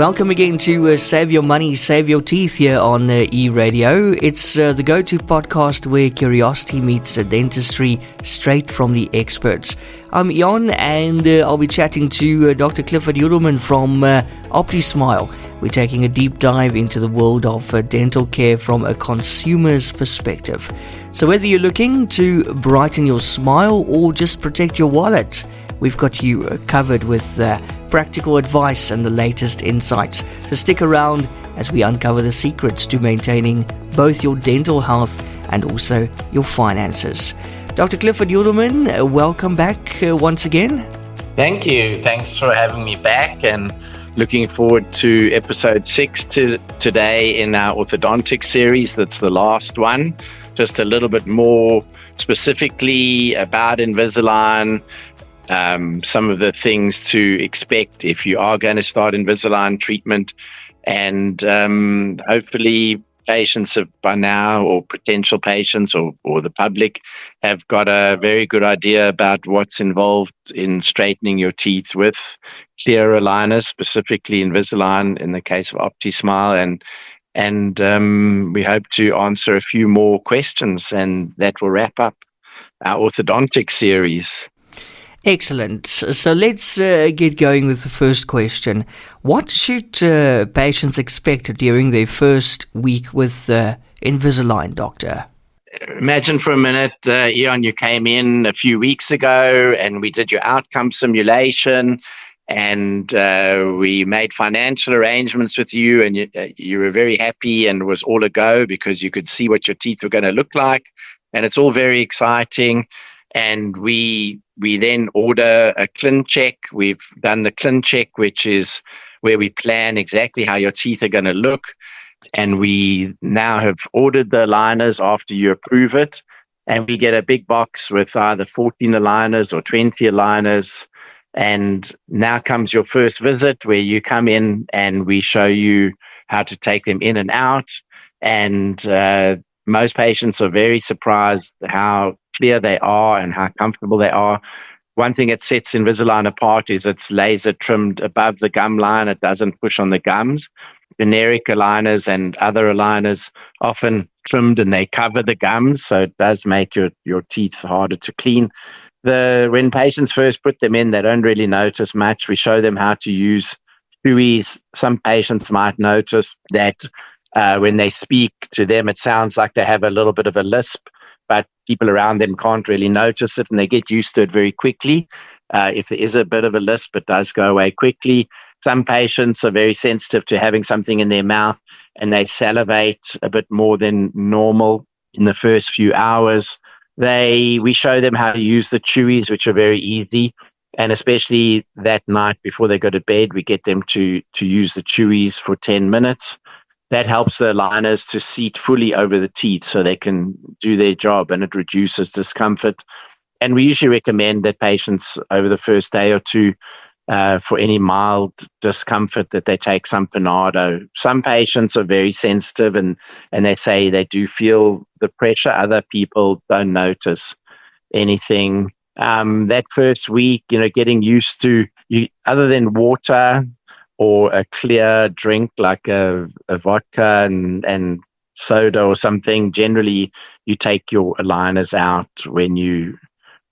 Welcome again to Save Your Money, Save Your Teeth here on E-Radio. It's the go-to podcast where curiosity meets dentistry straight from the experts. I'm Jan and I'll be chatting to Dr. Clifford Yudelman from OPTISMILE. We're taking a deep dive into the world of dental care from a consumer's perspective. So whether you're looking to brighten your smile or just protect your wallet, we've got you covered with practical advice and the latest insights. So stick around as we uncover the secrets to maintaining both your dental health and also your finances. Dr. Clifford Yudelman, welcome back once again. Thank you. Thanks for having me back, and looking forward to episode 6 today in our orthodontic series. That's the last one. Just a little bit more specifically about Invisalign, some of the things to expect if you are going to start Invisalign treatment, and hopefully patients have by now, or potential patients or the public, have got a very good idea about what's involved in straightening your teeth with clear aligners, specifically Invisalign in the case of OPTISMILE, and we hope to answer a few more questions, and that will wrap up our orthodontic series. Excellent. So let's get going with the first question. What should patients expect during their first week with Invisalign, doctor? Imagine for a minute, Ian, you came in a few weeks ago and we did your outcome simulation, and we made financial arrangements with you, and you were very happy and it was all a go because you could see what your teeth were going to look like, and it's all very exciting. And we then order a clin check. We've done the clin check, which is where we plan exactly how your teeth are going to look. And we now have ordered the aligners after you approve it. And we get a big box with either 14 aligners or 20 aligners. And now comes your first visit, where you come in and we show you how to take them in and out. And most patients are very surprised how clear they are and how comfortable they are. One thing that sets Invisalign apart is it's laser trimmed above the gum line. It doesn't push on the gums. Generic aligners and other aligners often trimmed and they cover the gums, so it does make your teeth harder to clean. When patients first put them in, they don't really notice much. We show them how to use chewies. Some patients might notice that when they speak to them, it sounds like they have a little bit of a lisp, but people around them can't really notice it, and they get used to it very quickly. If there is a bit of a lisp, it does go away quickly. Some patients are very sensitive to having something in their mouth, and they salivate a bit more than normal in the first few hours. We show them how to use the chewies, which are very easy, and especially that night before they go to bed, we get them to use the chewies for 10 minutes. That helps the aligners to seat fully over the teeth so they can do their job, and it reduces discomfort. And we usually recommend that patients over the first day or two, for any mild discomfort, that they take some Panado. Some patients are very sensitive and they say they do feel the pressure. Other people don't notice anything. That first week, getting used to, other than water or a clear drink like a vodka and soda or something, generally you take your aligners out when you're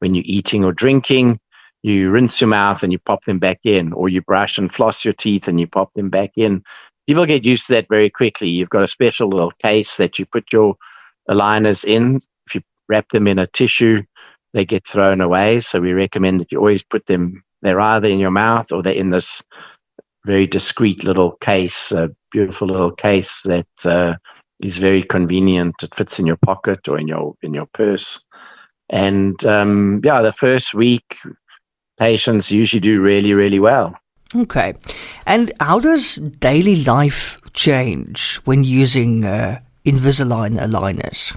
eating or drinking. You rinse your mouth and you pop them back in, or you brush and floss your teeth and you pop them back in. People get used to that very quickly. You've got a special little case that you put your aligners in. If you wrap them in a tissue, they get thrown away. So we recommend that you always put them, they're either in your mouth or they're in this very discreet little case, a beautiful little case that is very convenient. It fits in your pocket or in your purse. And the first week, patients usually do really, really well. Okay. And how does daily life change when using Invisalign aligners?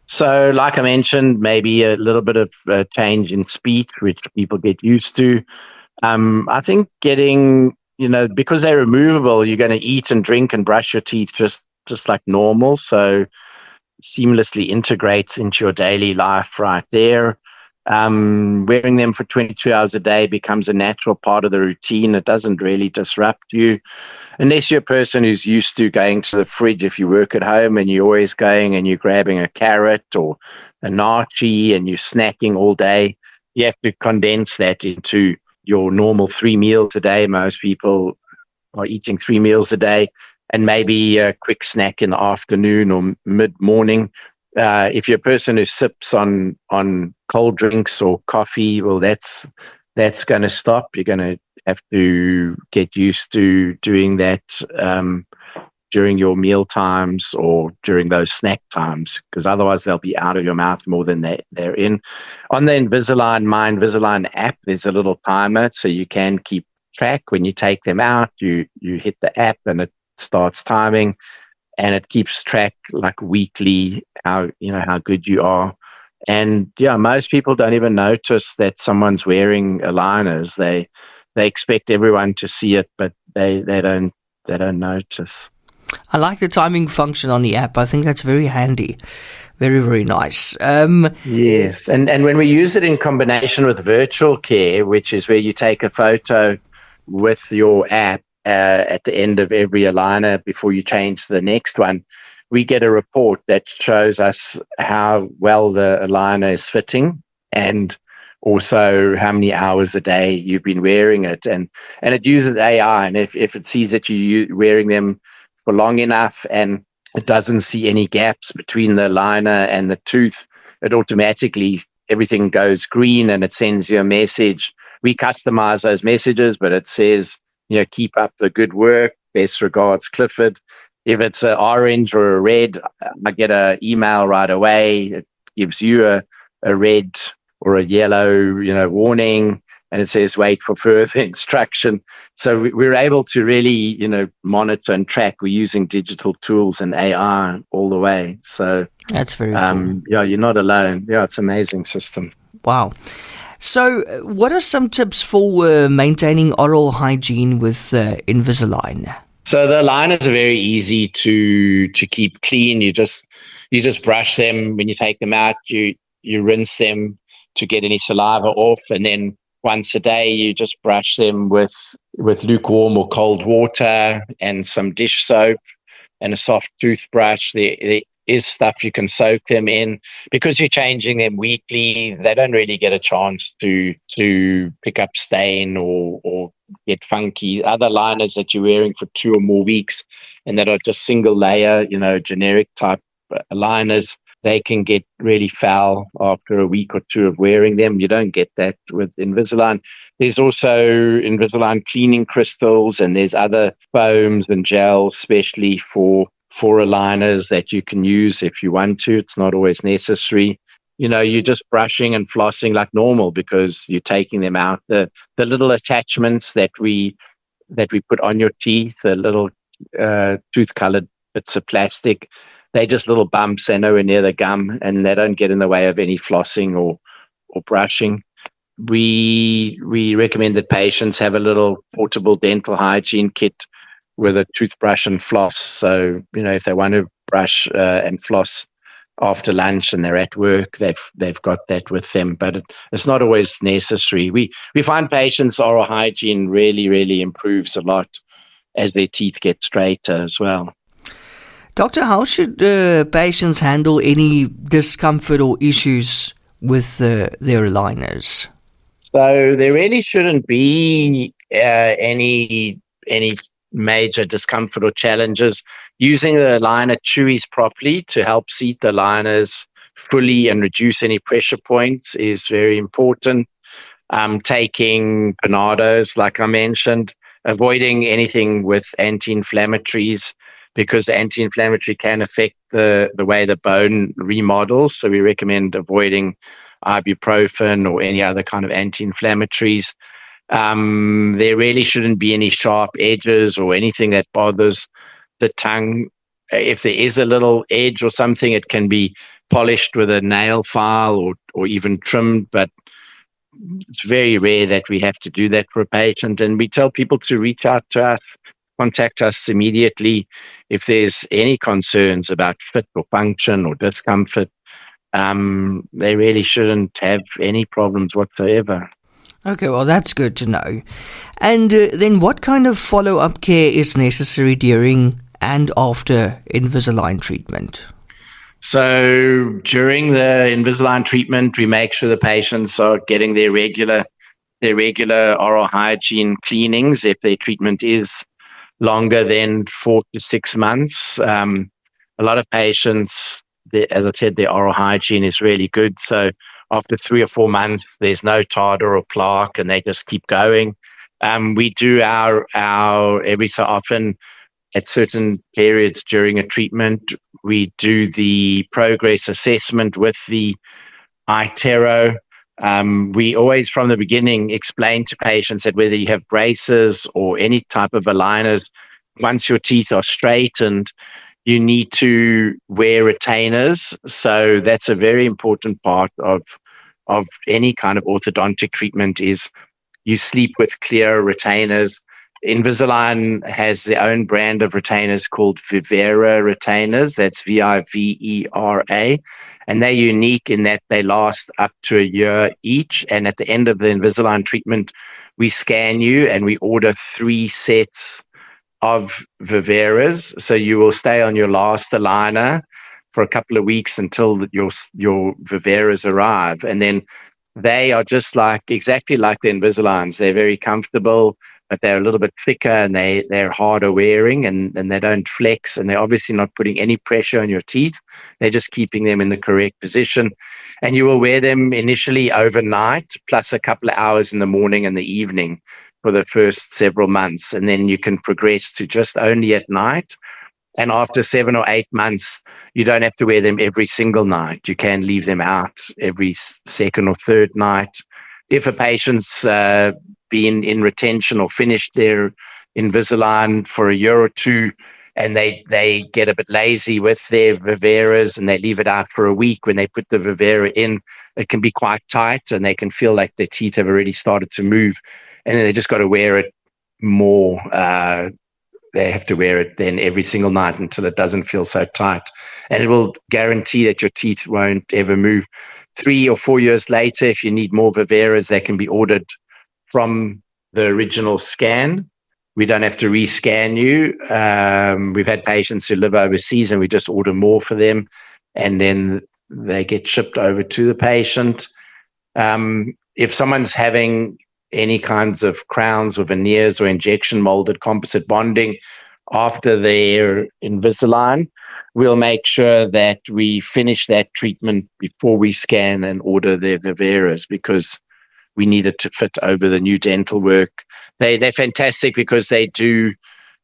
So like I mentioned, maybe a little bit of change in speech, which people get used to. I think getting, because they're removable, you're going to eat and drink and brush your teeth just like normal. So seamlessly integrates into your daily life right there. Wearing them for 22 hours a day becomes a natural part of the routine. It doesn't really disrupt you. Unless you're a person who's used to going to the fridge, if you work at home and you're always going and you're grabbing a carrot or a nachi and you're snacking all day, you have to condense that into your normal 3 meals a day. Most people are eating 3 meals a day, and maybe a quick snack in the afternoon or mid-morning. If you're a person who sips on cold drinks or coffee, well, that's going to stop. You're going to have to get used to doing that during your meal times or during those snack times, because otherwise they'll be out of your mouth more than they're in. On the Invisalign, my Invisalign app, there's a little timer, so you can keep track. When you take them out, you hit the app and it starts timing, and it keeps track like weekly how good you are. And yeah, most people don't even notice that someone's wearing aligners. They expect everyone to see it, but they don't notice. I like the timing function on the app. I think that's very handy. Very, very nice. Yes. And when we use it in combination with virtual care, which is where you take a photo with your app at the end of every aligner before you change to the next one, we get a report that shows us how well the aligner is fitting and also how many hours a day you've been wearing it. And it uses AI. And if it sees that you're wearing them for long enough and it doesn't see any gaps between the aligner and the tooth, it automatically, everything goes green and it sends you a message. We customize those messages, but it says, keep up the good work. Best regards, Clifford. If it's an orange or a red, I get an email right away. It gives you a red or a yellow, warning, and it says wait for further instruction. So we're able to really, monitor and track. We're using digital tools and AI all the way. So that's very cool. Yeah, you're not alone. Yeah, it's an amazing system. Wow. So what are some tips for maintaining oral hygiene with Invisalign? So the aligners are very easy to keep clean. You just brush them when you take them out. You rinse them to get any saliva off, and then once a day you just brush them with lukewarm or cold water and some dish soap and a soft toothbrush. There is stuff you can soak them in. Because you're changing them weekly, they don't really get a chance to pick up stain or get funky. Other liners that you're wearing for 2 or more weeks and that are just single layer, generic type liners, they can get really foul after a week or 2 of wearing them. You don't get that with Invisalign. There's also Invisalign cleaning crystals, and there's other foams and gels, especially for aligners, that you can use if you want to. It's not always necessary. You're just brushing and flossing like normal because you're taking them out. The little attachments that we put on your teeth, the little tooth-colored bits of plastic, they're just little bumps. They're nowhere near the gum, and they don't get in the way of any flossing or brushing. We recommend that patients have a little portable dental hygiene kit with a toothbrush and floss. So, if they want to brush and floss after lunch and they're at work, they've got that with them. But it's not always necessary. We find patients' oral hygiene really, really improves a lot as their teeth get straighter as well. Doctor, how should patients handle any discomfort or issues with their aligners? So there really shouldn't be any major discomfort or challenges. Using the aligner chewies properly to help seat the aligners fully and reduce any pressure points is very important. Taking Panados, like I mentioned, avoiding anything with anti-inflammatories, because the anti-inflammatory can affect the way the bone remodels. So we recommend avoiding ibuprofen or any other kind of anti-inflammatories. There really shouldn't be any sharp edges or anything that bothers the tongue. If there is a little edge or something, it can be polished with a nail file or even trimmed, but it's very rare that we have to do that for a patient. And we tell people to reach out to us, contact us immediately if there's any concerns about fit or function or discomfort. they really shouldn't have any problems whatsoever. Okay, well, that's good to know. And then what kind of follow-up care is necessary during and after Invisalign treatment? So during the Invisalign treatment, we make sure the patients are getting their regular oral hygiene cleanings if their treatment is longer than 4 to 6 months. A lot of patients, as I said, their oral hygiene is really good. So after 3 or 4 months, there's no tartar or plaque, and they just keep going. We do our every so often at certain periods during a treatment, we do the progress assessment with the iTero. We always, from the beginning, explain to patients that whether you have braces or any type of aligners, once your teeth are straightened, you need to wear retainers. So that's a very important part of any kind of orthodontic treatment is you sleep with clear retainers. Invisalign has their own brand of retainers called Vivera retainers. That's Vivera. And they're unique in that they last up to a year each. And at the end of the Invisalign treatment, we scan you and we order 3 sets of Viveras. So you will stay on your last aligner for a couple of weeks until your Viveras arrive. And then they are just exactly like the Invisaligns. They're very comfortable, but they're a little bit thicker and they're harder wearing and they don't flex, and they're obviously not putting any pressure on your teeth. They're just keeping them in the correct position. And you will wear them initially overnight, plus a couple of hours in the morning and the evening for the first several months. And then you can progress to just only at night. And after 7 or 8 months, you don't have to wear them every single night. You can leave them out every second or third night. If a patient's been in retention or finished their Invisalign for a year or two, and they get a bit lazy with their Viveras and they leave it out for a week, when they put the Vivera in, it can be quite tight and they can feel like their teeth have already started to move. And then they just got to wear it more. They have to wear it then every single night until it doesn't feel so tight. And it will guarantee that your teeth won't ever move. 3 or 4 years later, if you need more Viveras, they can be ordered from the original scan. We don't have to rescan you. We've had patients who live overseas and we just order more for them, and then they get shipped over to the patient. If someone's having any kinds of crowns or veneers or injection molded composite bonding after their Invisalign, we'll make sure that we finish that treatment before we scan and order their Viveras, because we need it to fit over the new dental work. They're fantastic because they do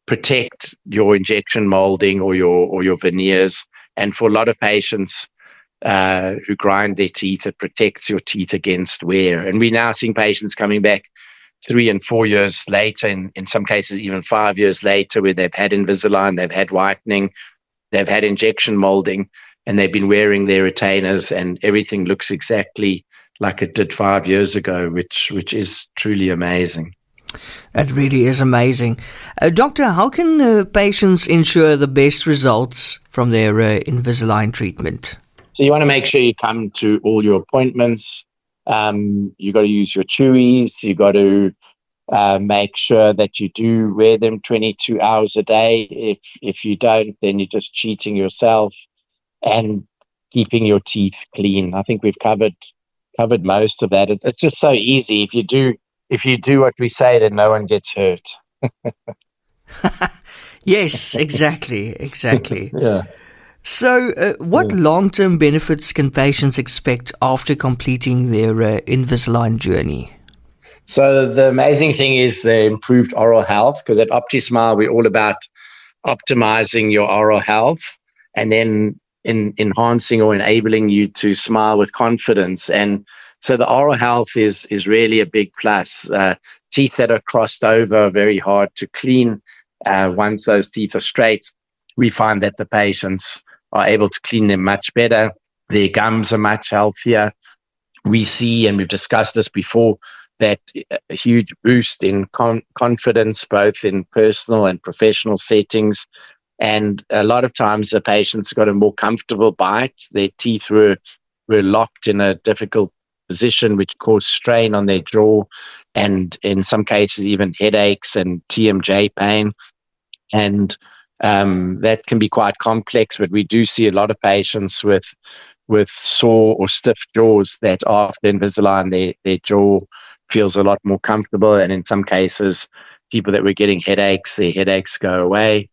protect your injection molding or your veneers. And for a lot of patients who grind their teeth, it protects your teeth against wear. And we're now seeing patients coming back 3 and 4 years later, in some cases even 5 years later, where they've had Invisalign, they've had whitening, they've had injection molding, and they've been wearing their retainers, and everything looks exactly like it did 5 years ago, which is truly amazing. That really is amazing. Doctor, how can patients ensure the best results from their Invisalign treatment? So you want to make sure you come to all your appointments. You got to use your chewies. You got to make sure that you do wear them 22 hours a day. If you don't, then you're just cheating yourself. And keeping your teeth clean. I think we've covered most of that. It's just so easy. If you do what we say, then no one gets hurt. Yes, exactly. Yeah. So, what long-term benefits can patients expect after completing their Invisalign journey? So the amazing thing is the improved oral health, because at OPTISMILE, we're all about optimizing your oral health and then enhancing or enabling you to smile with confidence. And so the oral health is really a big plus. Teeth that are crossed over are very hard to clean. Once those teeth are straight, we find that the patients are able to clean them much better. Their gums are much healthier. We see, and we've discussed this before, that a huge boost in confidence, both in personal and professional settings. And a lot of times the patients got a more comfortable bite. Their teeth were were locked in a difficult position, which caused strain on their jaw, and in some cases even headaches and TMJ pain. And that can be quite complex, but we do see a lot of patients with sore or stiff jaws that after Invisalign, their jaw feels a lot more comfortable. And in some cases, people that were getting headaches, their headaches go away.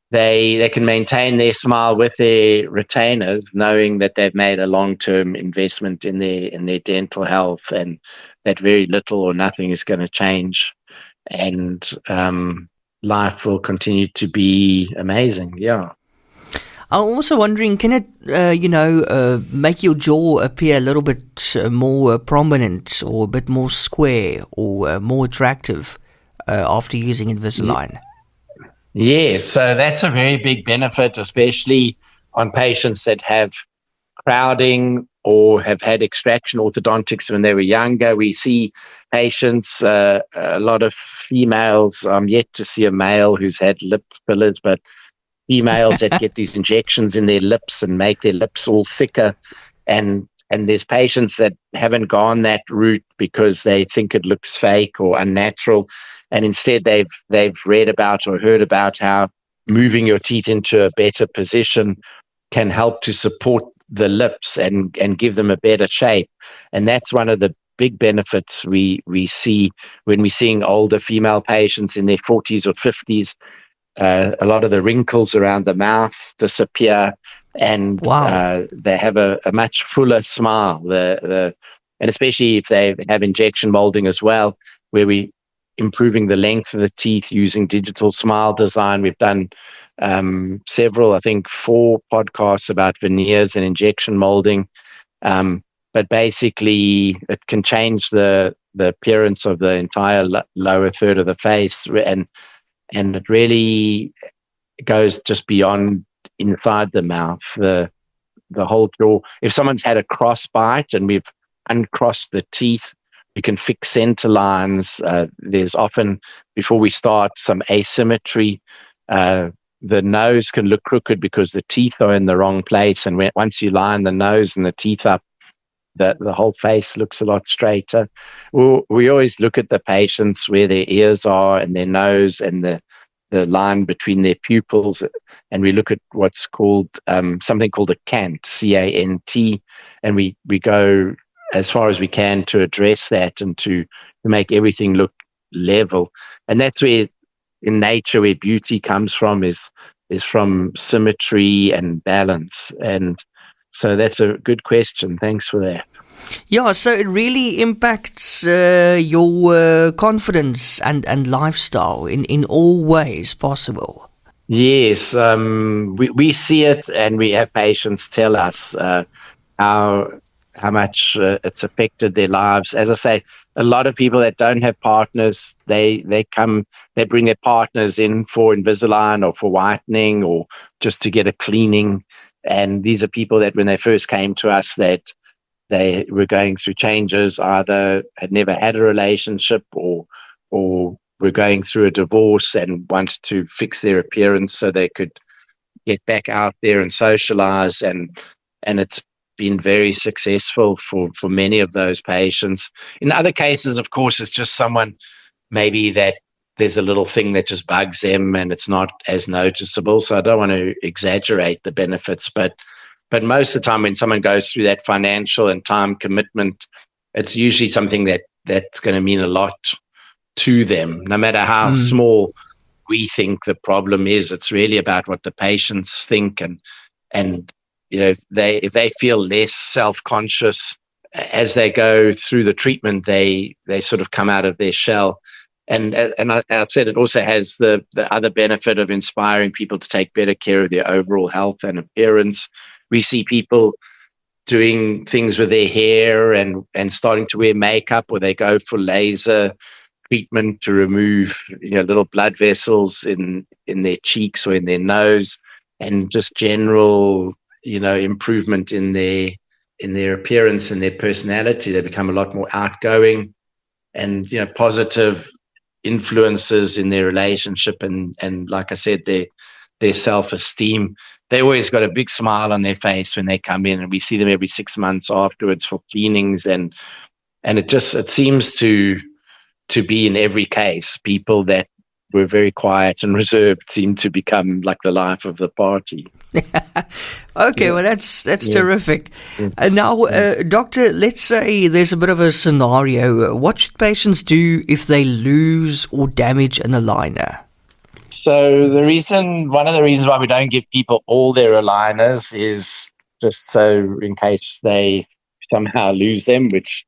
They can maintain their smile with their retainers, knowing that they've made a long-term investment in their dental health, and that very little or nothing is going to change, and life will continue to be amazing. Yeah. I'm also wondering, can it, make your jaw appear a little bit more prominent, or a bit more square, or more attractive after using Invisalign? Yeah, so that's a very big benefit, especially on patients that have crowding or have had extraction orthodontics when they were younger. We see patients, a lot of females. I'm yet to see a male who's had lip fillers, but females that get these injections in their lips and make their lips all thicker. And there's patients that haven't gone that route because they think it looks fake or unnatural. And instead they've read about or heard about how moving your teeth into a better position can help to support the lips and give them a better shape. And that's one of the big benefits we see when we're seeing older female patients in their 40s or 50s. A lot of the wrinkles around the mouth disappear, and they have a much fuller smile. And especially if they have injection molding as well, where we improving the length of the teeth using digital smile design. We've done several, I think 4 podcasts about veneers and injection molding. But basically, it can change the appearance of the entire lower third of the face, and it really goes just beyond inside the mouth, the whole jaw. If someone's had a cross bite and we've uncrossed the teeth, we can fix center lines. There's often, before we start, some asymmetry. The nose can look crooked because the teeth are in the wrong place. And once you line the nose and the teeth up, the whole face looks a lot straighter. We always look at the patients where their ears are and their nose and the line between their pupils. And we look at what's called something called a cant, C-A-N-T. And we go as far as we can to address that and to make everything look level. And that's where, in nature, where beauty comes from, is from symmetry and balance. And so that's a good question. Thanks for that. Yeah, so it really impacts your confidence and lifestyle in all ways possible. Yes, we see it, and we have patients tell us how much it's affected their lives. As I say, a lot of people that don't have partners, they bring their partners in for Invisalign or for whitening or just to get a cleaning. And these are people that when they first came to us, that they were going through changes, either had never had a relationship or were going through a divorce and wanted to fix their appearance so they could get back out there and socialize. And it's been very successful for many of those patients. In other cases, of course, it's just someone maybe that there's a little thing that just bugs them and it's not as noticeable. So I don't want to exaggerate the benefits, but most of the time when someone goes through that financial and time commitment, it's usually something that's going to mean a lot to them, no matter how small we think the problem is. It's really about what the patients think, and you know, if they feel less self-conscious as they go through the treatment, they sort of come out of their shell. And I've said it also has the other benefit of inspiring people to take better care of their overall health and appearance. We see people doing things with their hair and starting to wear makeup, or they go for laser treatment to remove, you know, little blood vessels in their cheeks or in their nose, and just general, you know, improvement in their appearance and their personality. They become a lot more outgoing, and, you know, positive influences in their relationship, and like I said, their self-esteem. They always got a big smile on their face when they come in, and we see them every 6 months afterwards for cleanings, and it seems to be in every case. People that were very quiet and reserved seem to become like the life of the party. Okay, well, that's terrific. And now, doctor, let's say there's a bit of a scenario. What should patients do if they lose or damage an aligner? So one of the reasons why we don't give people all their aligners is just so in case they somehow lose them, which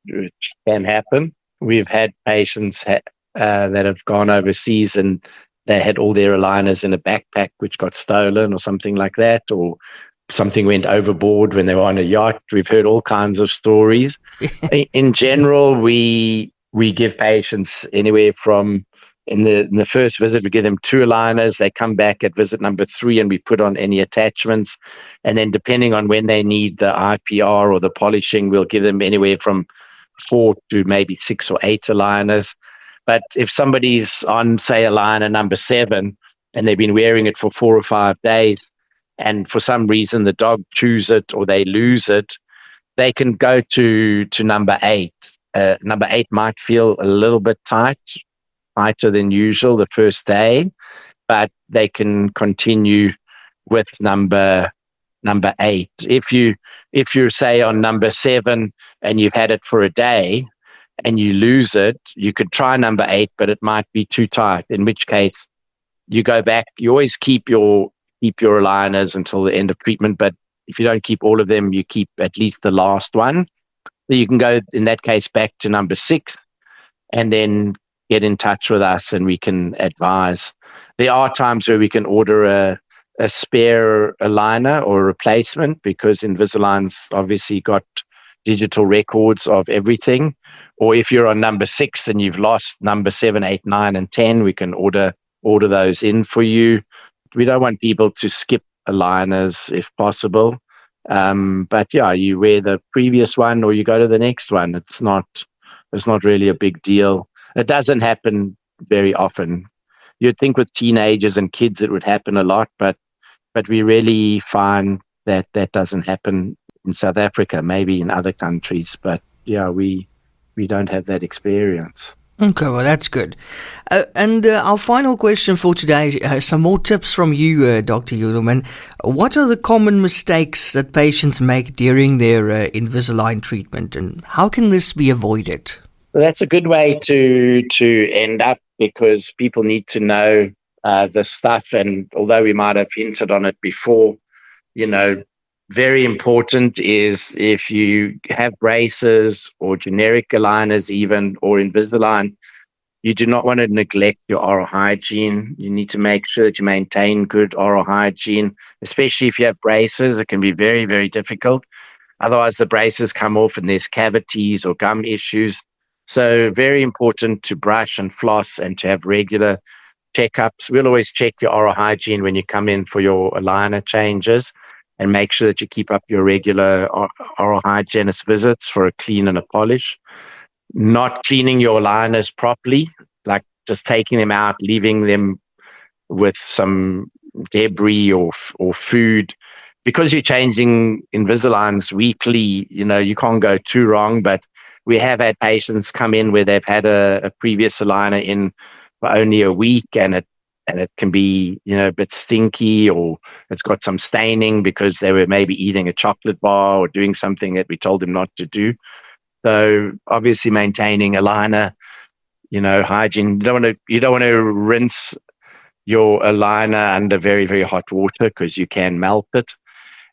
can happen. We've had patients that have gone overseas and they had all their aligners in a backpack which got stolen or something like that, or something went overboard when they were on a yacht. We've heard all kinds of stories. In general, we give patients anywhere from, in the first visit, we give them 2 aligners. They come back at visit number 3 and we put on any attachments. And then depending on when they need the IPR or the polishing, we'll give them anywhere from 4 to maybe 6 or 8 aligners. But if somebody's on, say, aligner number 7 and they've been wearing it for 4 or 5 days, and for some reason the dog chews it or they lose it, they can go to number 8. Number 8 might feel a little bit tighter than usual the first day, but they can continue with number 8. If you're say on number 7 and you've had it for a day and you lose it, you could try number 8, but it might be too tight, in which case you go back. You always keep your aligners until the end of treatment, but if you don't keep all of them, you keep at least the last one. So you can go, in that case, back to number 6 and then get in touch with us and we can advise. There are times where we can order a spare aligner or a replacement, because Invisalign's obviously got digital records of everything. Or if you're on number 6 and you've lost number 7, 8, 9, and 10, we can order those in for you. We don't want people to skip aligners if possible. But yeah, you wear the previous one or you go to the next one. It's not really a big deal. It doesn't happen very often. You'd think with teenagers and kids it would happen a lot, but we really find that doesn't happen in South Africa, maybe in other countries. But yeah, we don't have that experience. Okay, well, that's good. And our final question for today, some more tips from you, Dr. Yudelman. What are the common mistakes that patients make during their Invisalign treatment, and how can this be avoided? So that's a good way to end up, because people need to know the stuff. And although we might have hinted on it before, very important is, if you have braces or generic aligners even, or Invisalign, you do not want to neglect your oral hygiene. You need to make sure that you maintain good oral hygiene, especially if you have braces. It can be very, very difficult. Otherwise, the braces come off and there's cavities or gum issues. So very important to brush and floss and to have regular checkups. We'll always check your oral hygiene when you come in for your aligner changes, and make sure that you keep up your regular oral hygienist visits for a clean and a polish. Not cleaning your aligners properly, like just taking them out, leaving them with some debris or food. Because you're changing Invisaligns weekly, you can't go too wrong. But we have had patients come in where they've had a previous aligner in for only a week, and it can be, a bit stinky, or it's got some staining because they were maybe eating a chocolate bar or doing something that we told them not to do. So obviously maintaining aligner, hygiene. You don't want to rinse your aligner under very, very hot water, because you can melt it.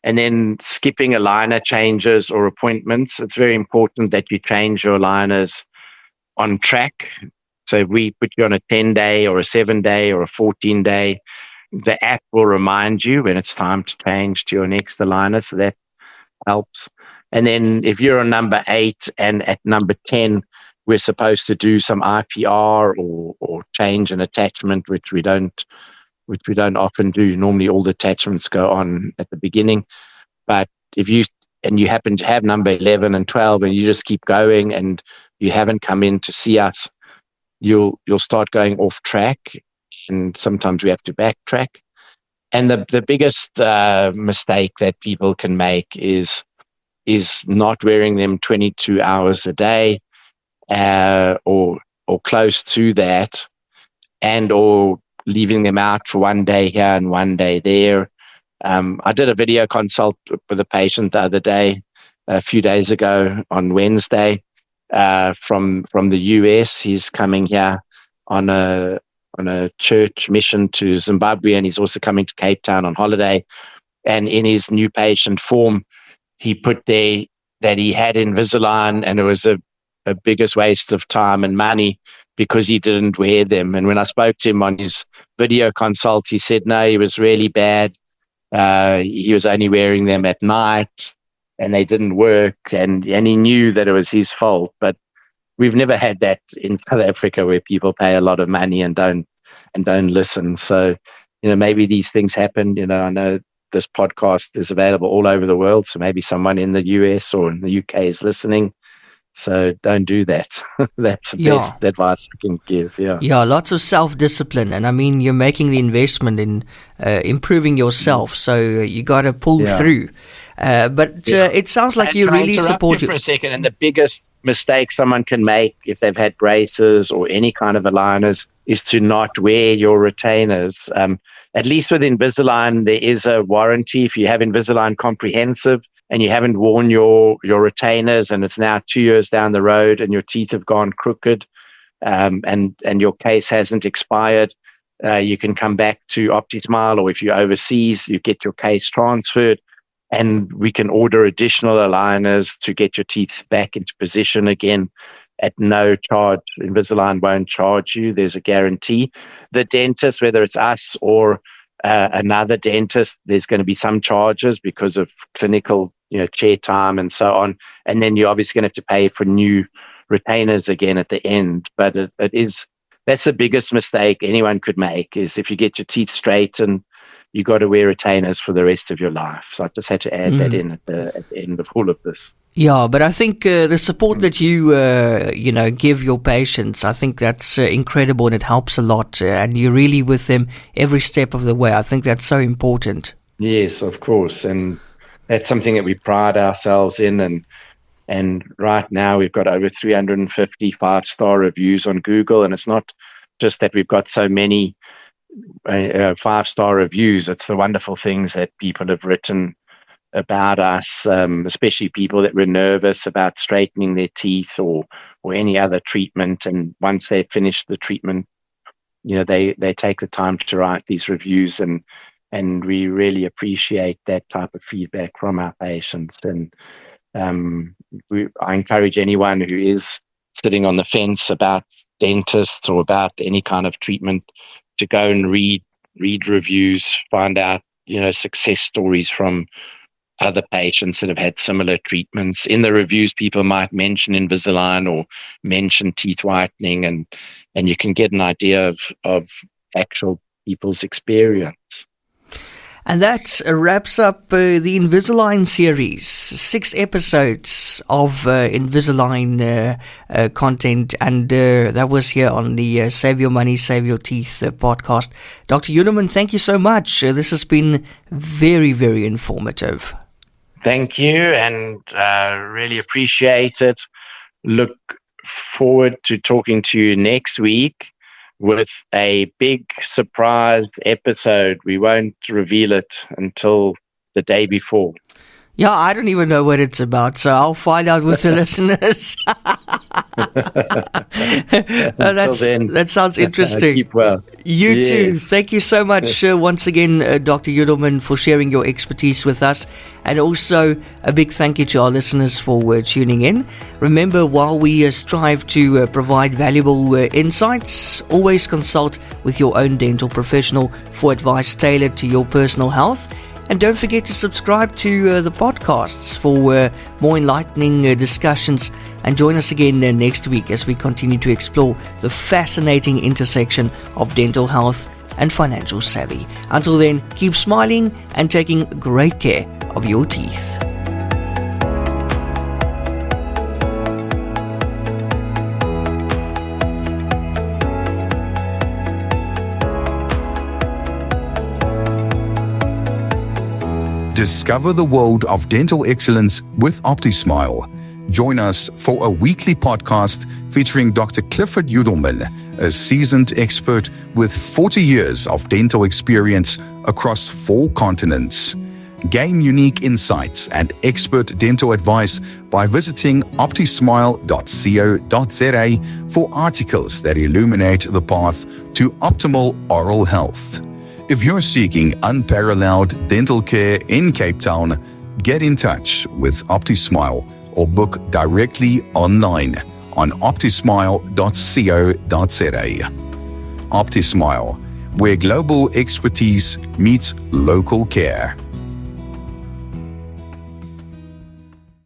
And then skipping aligner changes or appointments. It's very important that you change your aligners on track. So if we put you on a 10-day or a 7-day or a 14-day, the app will remind you when it's time to change to your next aligner. So that helps. And then if you're on number 8 and at number 10, we're supposed to do some IPR or change an attachment, which we don't often do. Normally all the attachments go on at the beginning. But if you happen to have number 11 and 12 and you just keep going and you haven't come in to see us, you'll start going off track, and sometimes we have to backtrack. And the biggest mistake that people can make is not wearing them 22 hours a day, or close to that, and or leaving them out for one day here and one day there. I did a video consult with a patient the other day, a few days ago on Wednesday, from the US. He's coming here on a church mission to Zimbabwe, and he's also coming to Cape Town on holiday. And in his new patient form, he put there that he had Invisalign, and it was a biggest waste of time and money because he didn't wear them. And when I spoke to him on his video consult, he said, no, he was really bad. He was only wearing them at night and they didn't work, and he knew that it was his fault. But we've never had that in South Africa, where people pay a lot of money and don't listen. So, maybe these things happen. I know this podcast is available all over the world, so maybe someone in the US or in the UK is listening. So don't do that. That's the best advice I can give. Yeah, lots of self-discipline. And I mean, you're making the investment in improving yourself. So you got to pull through. But it sounds like you really support you for a second. And the biggest mistake someone can make if they've had braces or any kind of aligners is to not wear your retainers. At least with Invisalign, there is a warranty. If you have Invisalign Comprehensive and you haven't worn your retainers, and it's now 2 years down the road and your teeth have gone crooked, and your case hasn't expired, you can come back to OPTISMILE, or if you're overseas, you get your case transferred, and we can order additional aligners to get your teeth back into position again at no charge. Invisalign won't charge you. There's a guarantee. The dentist, whether it's us or another dentist, there's going to be some charges because of clinical, chair time and so on. And then you're obviously going to have to pay for new retainers again at the end. But that's the biggest mistake anyone could make, is if you get your teeth straight, and you got to wear retainers for the rest of your life. So I just had to add that in at the end of all of this. Yeah, but I think the support that you give your patients, I think that's incredible, and it helps a lot. And you're really with them every step of the way. I think that's so important. Yes, of course, and that's something that we pride ourselves in. And right now we've got over 350 5-star reviews on Google, and it's not just that we've got so many 5-star reviews. It's the wonderful things that people have written about us, especially people that were nervous about straightening their teeth or any other treatment. And once they've finished the treatment, they take the time to write these reviews, and we really appreciate that type of feedback from our patients. And I encourage anyone who is sitting on the fence about dentists or about any kind of treatment to go and read reviews, find out, success stories from other patients that have had similar treatments. In the reviews, people might mention Invisalign or mention teeth whitening, and you can get an idea of actual people's experience. And that wraps up the Invisalign series. 6 episodes of Invisalign content, and that was here on the Save Your Money, Save Your Teeth podcast. Dr. Yudelman, thank you so much. This has been very, very informative. Thank you, and really appreciate it. Look forward to talking to you next week with a big surprise episode. We won't reveal it until the day before. Yeah, I don't even know what it's about, so I'll find out with the listeners. That sounds interesting. Keep well. You too. Thank you so much once again, Dr. Yudelman, for sharing your expertise with us. And also a big thank you to our listeners for tuning in. Remember, while we strive to provide valuable insights, always consult with your own dental professional for advice tailored to your personal health. And don't forget to subscribe to the podcasts for more enlightening discussions. And join us again next week as we continue to explore the fascinating intersection of dental health and financial savvy. Until then, keep smiling and taking great care of your teeth. Discover the world of dental excellence with OPTISMILE. Join us for a weekly podcast featuring Dr. Clifford Yudelman, a seasoned expert with 40 years of dental experience across 4 continents. Gain unique insights and expert dental advice by visiting optismile.co.za for articles that illuminate the path to optimal oral health. If you're seeking unparalleled dental care in Cape Town, get in touch with OPTISMILE or book directly online on optismile.co.za. OPTISMILE, where global expertise meets local care.